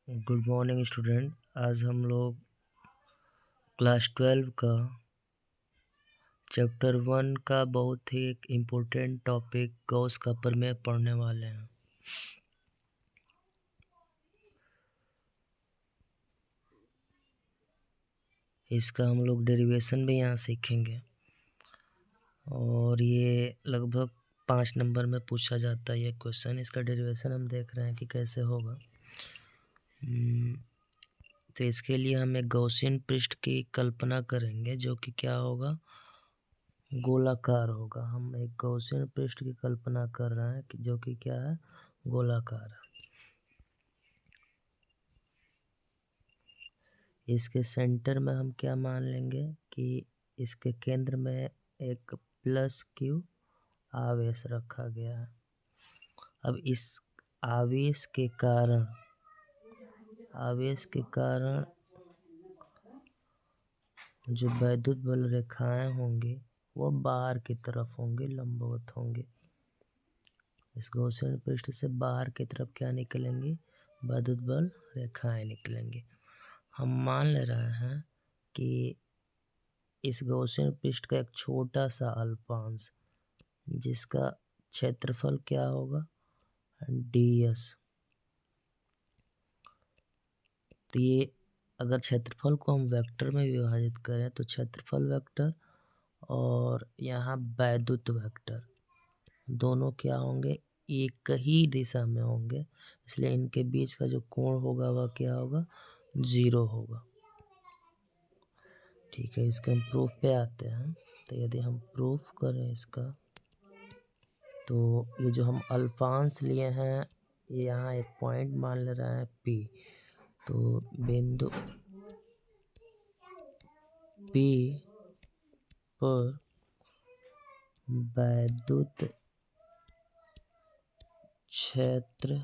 Good morning student. आज हम लोग क्लास 12 का चैप्टर 1 का बहुत ही एक इम्पोर्टेंट टॉपिक गॉस का प्रमेय पढ़ने वाले हैं। इसका हम लोग डेरिवेशन भी यहाँ सीखेंगे और ये लगभग 5 नंबर में पूछा जाता है ये क्वेश्चन। इसका डेरिवेशन हम देख रहे हैं कि कैसे होगा। तो इसके लिए हम एक गॉसियन पृष्ठ की कल्पना करेंगे जो कि क्या होगा, गोलाकार होगा। हम एक गॉसियन पृष्ठ की कल्पना कर रहे हैं कि जो कि क्या है, गोलाकार है। इसके सेंटर में हम क्या मान लेंगे कि इसके केंद्र में एक प्लस क्यू आवेश रखा गया है। अब इस आवेश के कारण जो वैद्युत बल रेखाएं होंगी वो बाहर की तरफ होंगी, लंबवत होंगी। इस गॉसियन पृष्ठ से बाहर की तरफ क्या निकलेंगी, वैद्युत बल रेखाएं निकलेंगी। हम मान ले रहे हैं कि इस गॉसियन पृष्ठ का एक छोटा सा अल्पांश जिसका क्षेत्रफल क्या होगा, ds। तो ये अगर क्षेत्रफल को हम वेक्टर में विभाजित करें तो क्षेत्रफल वेक्टर और यहाँ वैद्युत वेक्टर दोनों क्या होंगे, एक ही दिशा में होंगे, इसलिए इनके बीच का जो कोण होगा वह क्या होगा, 0 होगा। ठीक है, इसके हम प्रूफ पे आते हैं। तो यदि हम प्रूफ करें इसका, तो ये जो हम अल्फांश लिए हैं ये यहाँ एक पॉइंट मान ले रहा है P। तो बिंदु P पर वैद्युत क्षेत्र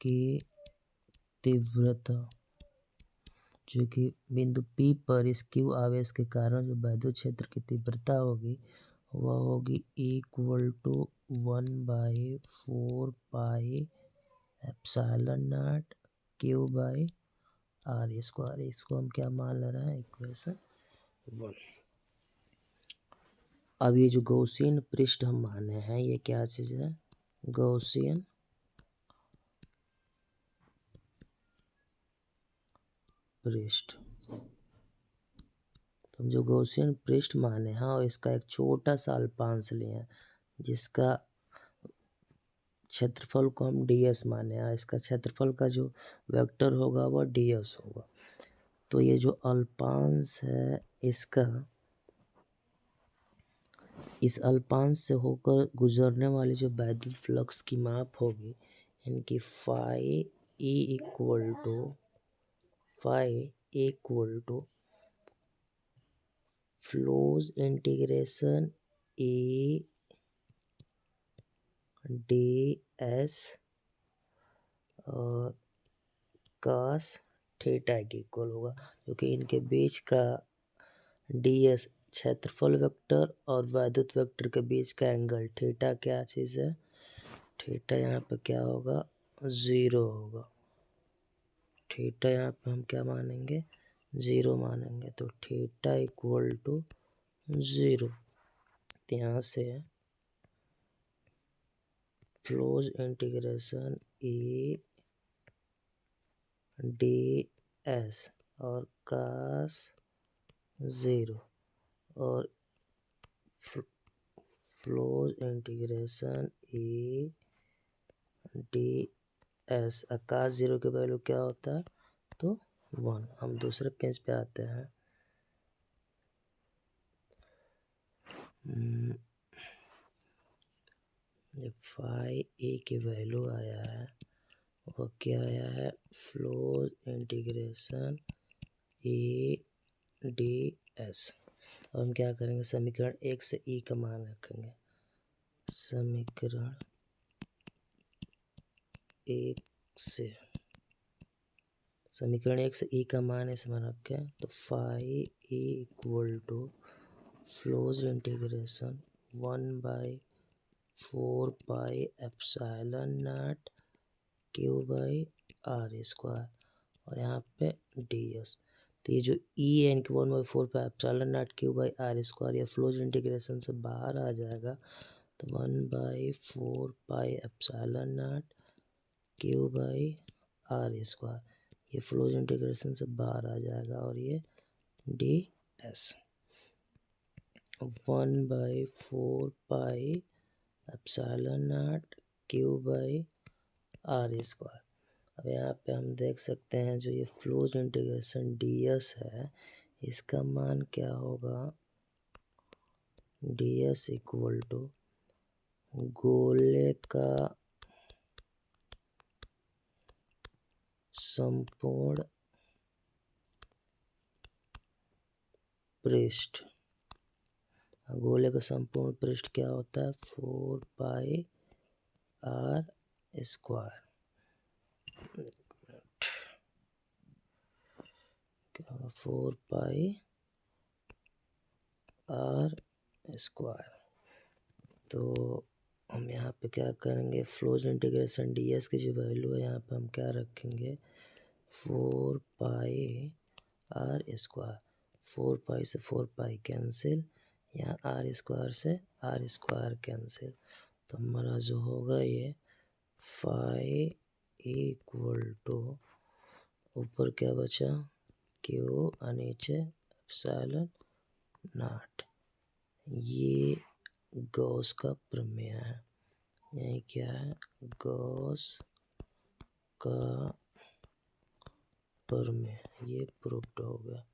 की तीव्रता, जो कि बिंदु P पर इस Q आवेश के कारण जो वैद्युत क्षेत्र की तीव्रता होगी वह होगी = 1/4 पाई एप्सिलॉन नॉट Q/r²। इसको हम क्या मान ले रहे हैं, इक्वेशन 1। अब ये जो गॉसियन पृष्ठ हम माने हैं ये क्या चीज़ है, गॉसियन पृष्ठ। तो हम जो गॉसियन पृष्ठ माने हैं और इसका एक छोटा सा अल्पांश लिए हैं जिसका क्षेत्रफल को हम ds माने हैं, इसका क्षेत्रफल का जो वेक्टर होगा वह ds होगा। तो ये जो अल्पांश है इसका, इस अल्पांश से होकर गुजरने वाली जो वैद्युत फ्लक्स की माप होगी इनकी phi equal to closed integration A ds और cos थीटा के इक्वल होगा, क्योंकि इनके बीच का ds क्षेत्रफल वेक्टर और वैद्युत वेक्टर के बीच का एंगल थीटा क्या चीज़ है, थीटा यहाँ पे क्या होगा, 0 होगा। थीटा यहाँ पे हम क्या मानेंगे, 0 मानेंगे। तो थीटा इक्वल टू 0। यहाँ से क्लोज इंटीग्रेशन A ds और cos 0 और close integration A ds। cos 0 की वैल्यू क्या होता है, तो 1। हम दूसरे पेज पे आते हैं। फाई ए की वैल्यू आया है वो क्या आया है, फ्लोज इंटीग्रेशन A ds। अब हम क्या करेंगे, समीकरण 1 से E का मान रखेंगे। समीकरण 1 से E का मान इसमें रखें तो phi A equal to closed integration 1/4 pi epsilon naught Q/r²। R square और यहाँ पे डी एस। तो ये जो ई है इनकी 1/4 pi epsilon naught Q by R square, या फ्लोज इंटीग्रेशन से बाहर आ जाएगा तो 1/4 pi epsilon naught Q by R square, ये फ्लोज इंटीग्रेशन से बाहर आ जाएगा और ये D S 1/4 pi epsilon naught Q by R square. अब यहाँ पे हम देख सकते हैं जो ये फ्लोज इंटीग्रेशन डी एस है इसका मान क्या होगा, डी एस इक्वल टू गोले का संपूर्ण पृष्ठ। गोले का संपूर्ण पृष्ठ क्या होता है, 4 पाई आर स्क्वायर। क्या होगा, 4 पाई आर स्क्वायर। तो हम यहाँ पे क्या करेंगे, फ्लोज इंटीग्रेशन डी एस की जो वैल्यू है यहाँ पे हम क्या रखेंगे, 4 पाई आर स्क्वायर। 4 पाई से 4 पाई कैंसिल, यहाँ आर स्क्वायर से आर स्क्वायर कैंसिल, तो हमारा जो होगा ये फाई इक्वल टू ऊपर क्या बचा क्यू और नीचे एप्सिलॉन नॉट। ये गॉस का प्रमेय है, यही क्या है, गॉस का प्रमेय, ये प्रूव्ड हो गया।